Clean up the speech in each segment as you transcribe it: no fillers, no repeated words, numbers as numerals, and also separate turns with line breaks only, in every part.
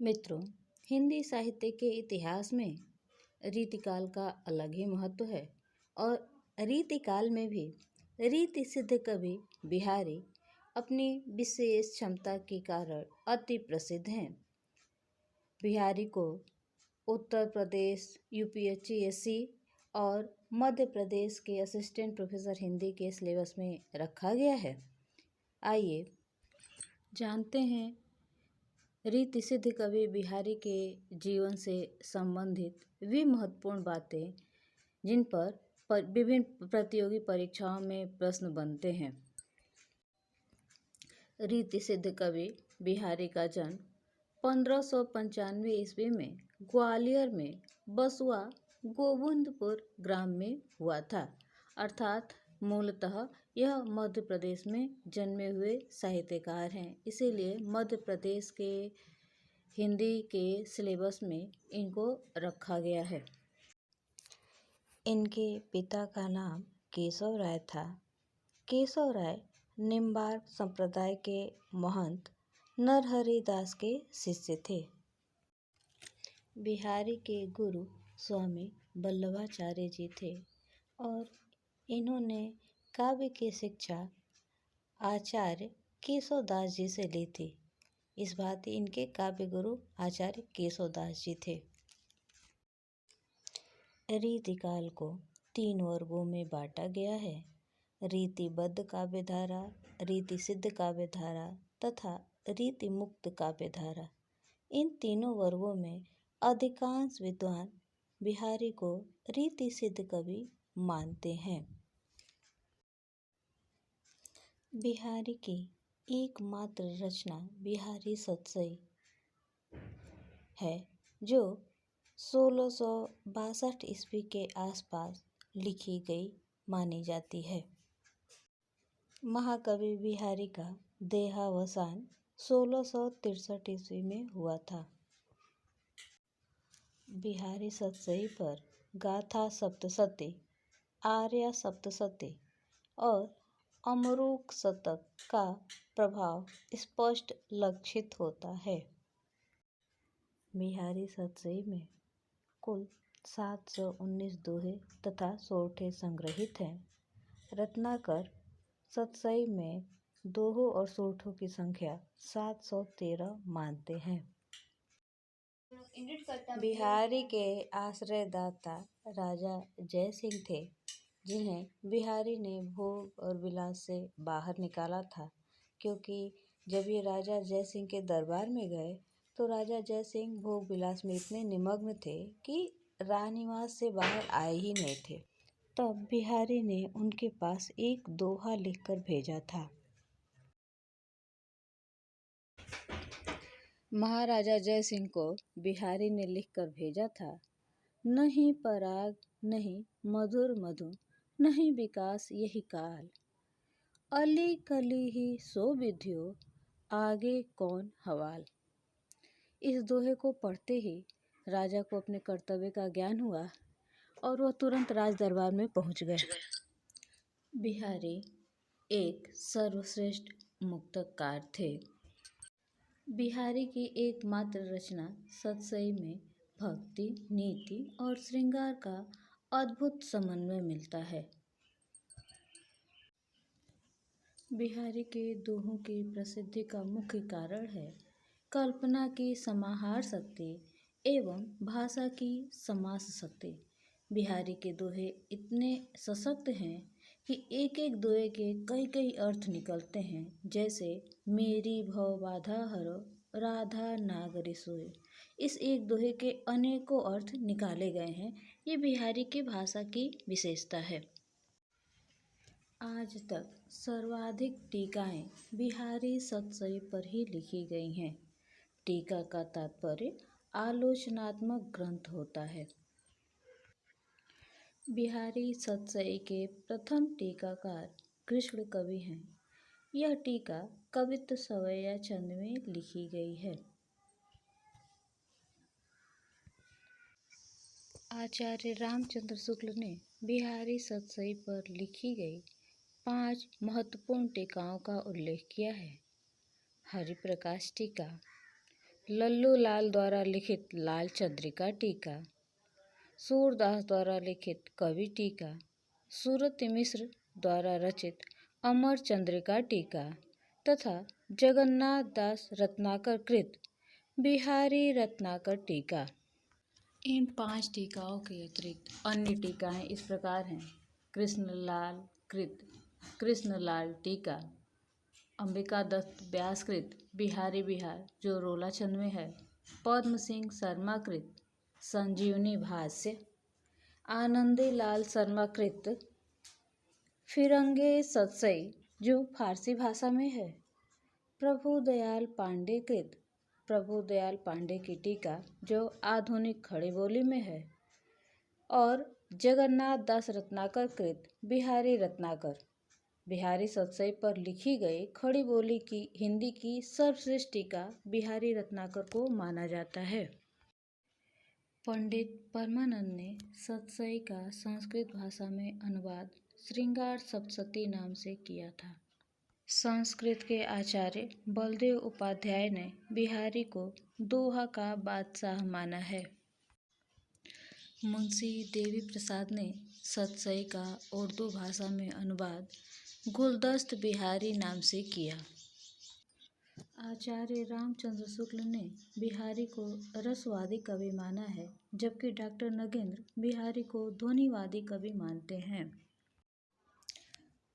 मित्रों, हिंदी साहित्य के इतिहास में रीतिकाल का अलग ही महत्व है और रीतिकाल में भी रीति सिद्ध कवि बिहारी अपनी विशेष क्षमता के कारण अति प्रसिद्ध हैं। बिहारी को उत्तर प्रदेश यूपीएससी और मध्य प्रदेश के असिस्टेंट प्रोफेसर हिंदी के सिलेबस में रखा गया है। आइए जानते हैं रीति सिद्ध कवि बिहारी के जीवन से संबंधित वे महत्वपूर्ण बातें जिन पर विभिन्न प्रतियोगी परीक्षाओं में प्रश्न बनते हैं। रीति सिद्ध कवि बिहारी का जन्म 1595 ईस्वी में ग्वालियर में बसुआ गोविंदपुर ग्राम में हुआ था। अर्थात मूलतः यह मध्य प्रदेश में जन्मे हुए साहित्यकार हैं, इसीलिए मध्य प्रदेश के हिंदी के सिलेबस में इनको रखा गया है। इनके पिता का नाम केशव राय था। केशव राय निम्बार्क संप्रदाय के महंत नरहरि दास के शिष्य थे। बिहारी के गुरु स्वामी वल्लभाचार्य जी थे और इन्होंने काव्य की शिक्षा आचार्य केशवदास जी से ली थी। इस बात इनके काव्य गुरु आचार्य केशवदास जी थे। रीतिकाल को 3 वर्गों में बांटा गया है: रीतिबद्ध काव्यधारा, रीति सिद्ध काव्यधारा तथा रीति मुक्त काव्यधारा। इन तीनों वर्गों में अधिकांश विद्वान बिहारी को रीति सिद्ध कवि मानते हैं। बिहारी की एकमात्र रचना बिहारी सतसई है, जो 1662 ईस्वी के आसपास लिखी गई मानी जाती है। महाकवि बिहारी का देहावसान 1663 ईस्वी में हुआ था। बिहारी सतसई पर गाथा सप्तशती, आर्या सप्तशती और अमरूक शतक का प्रभाव स्पष्ट लक्षित होता है। बिहारी सतसई में कुल 719 दोहे तथा सोरठे संग्रहित हैं। रत्नाकर सतसई में दोहों और सोरठों की संख्या 713 मानते हैं। बिहारी के आश्रयदाता राजा जयसिंह थे, जिन्हें बिहारी ने भोग और विलास से बाहर निकाला था, क्योंकि जब ये राजा जयसिंह के दरबार में गए तो राजा जयसिंह भोग विलास में इतने निमग्न थे कि राजनिवास से बाहर आए ही नहीं थे। तब बिहारी ने उनके पास एक दोहा लिखकर भेजा था। महाराजा जयसिंह को बिहारी ने लिखकर भेजा था: नहीं पराग नहीं मधुर मधु, नहीं विकास यही काल, अली कली ही सो विधियो, आगे कौन हवाल। इस दोहे को पढ़ते ही राजा को अपने कर्तव्य का ज्ञान हुआ और वह तुरंत राज दरबार में पहुंच गए। बिहारी एक सर्वश्रेष्ठ मुक्तकार थे। बिहारी की एकमात्र रचना सतसई में भक्ति, नीति और श्रृंगार का अद्भुत समन्वय मिलता है। बिहारी के दोहों की प्रसिद्धि का मुख्य कारण है कल्पना की समाहार शक्ति एवं भाषा की समास शक्ति। बिहारी के दोहे इतने सशक्त हैं कि एक एक दोहे के कई कई अर्थ निकलते हैं, जैसे मेरी भव बाधा हरो, राधा नागरी सोए। इस एक दोहे के अनेकों अर्थ निकाले गए हैं। ये बिहारी की भाषा की विशेषता है। आज तक सर्वाधिक टीकाएं बिहारी सतसई पर ही लिखी गई हैं। टीका का तात्पर्य आलोचनात्मक ग्रंथ होता है। बिहारी सतसई के प्रथम टीकाकार कृष्ण कवि हैं। यह टीका कवित्त सवैया छंद में लिखी गई है। आचार्य रामचंद्र शुक्ल ने बिहारी सतसई पर लिखी गई 5 महत्वपूर्ण टीकाओं का उल्लेख किया है: हरिप्रकाश टीका, लल्लू लाल द्वारा लिखित लाल चंद्रिका टीका, सूरदास द्वारा लिखित कवि टीका, सूरत मिश्र द्वारा रचित अमर चंद्रिका टीका तथा जगन्नाथ दास रत्नाकर कृत बिहारी रत्नाकर टीका। इन 5 टीकाओं के अतिरिक्त अन्य टीकाएं इस प्रकार हैं। कृष्णलाल कृत कृष्णलाल टीका, अंबिका दत्त व्यास कृत बिहारी बिहार जो रोलाचंद में है, पद्म सिंह शर्मा कृत संजीवनी भाष्य, आनंदी लाल शर्मा कृत फिरंगे सतसई जो फारसी भाषा में है, प्रभुदयाल पांडे कृत प्रभुदयाल पांडे की टीका जो आधुनिक खड़ी बोली में है, और जगन्नाथ दास रत्नाकर कृत बिहारी रत्नाकर बिहारी सतसई पर लिखी गई खड़ी बोली की हिंदी की सर्वश्रेष्ठ टीका बिहारी रत्नाकर को माना जाता है। पंडित परमानंद ने सतसई का संस्कृत भाषा में अनुवाद श्रृंगार सप्तशती नाम से किया था। संस्कृत के आचार्य बलदेव उपाध्याय ने बिहारी को दोहा का बादशाह माना है। मुंशी देवी प्रसाद ने सतसई का उर्दू भाषा में अनुवाद गुलदस्त बिहारी नाम से किया। आचार्य रामचंद्र शुक्ल ने बिहारी को रसवादी कवि माना है, जबकि डॉक्टर नगेंद्र बिहारी को ध्वनिवादी कवि मानते हैं।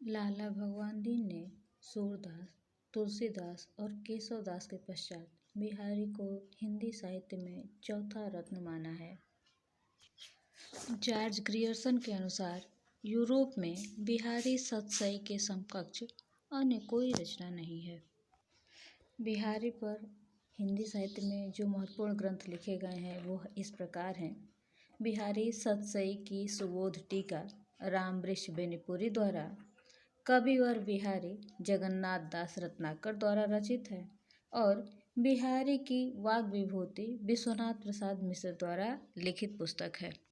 लाला भगवान दीन ने सूरदास, तुलसीदास और केशवदास के पश्चात बिहारी को हिंदी साहित्य में चौथा रत्न माना है। जॉर्ज ग्रियर्सन के अनुसार यूरोप में बिहारी सतसई के समकक्ष अन्य कोई रचना नहीं है। बिहारी पर हिंदी साहित्य में जो महत्वपूर्ण ग्रंथ लिखे गए हैं वो इस प्रकार हैं। बिहारी सतसई की सुबोध टीका रामवृक्ष बेनीपुरी द्वारा, कविवर बिहारी जगन्नाथ दास रत्नाकर द्वारा रचित है, और बिहारी की वाग्विभूति विश्वनाथ प्रसाद मिश्र द्वारा लिखित पुस्तक है।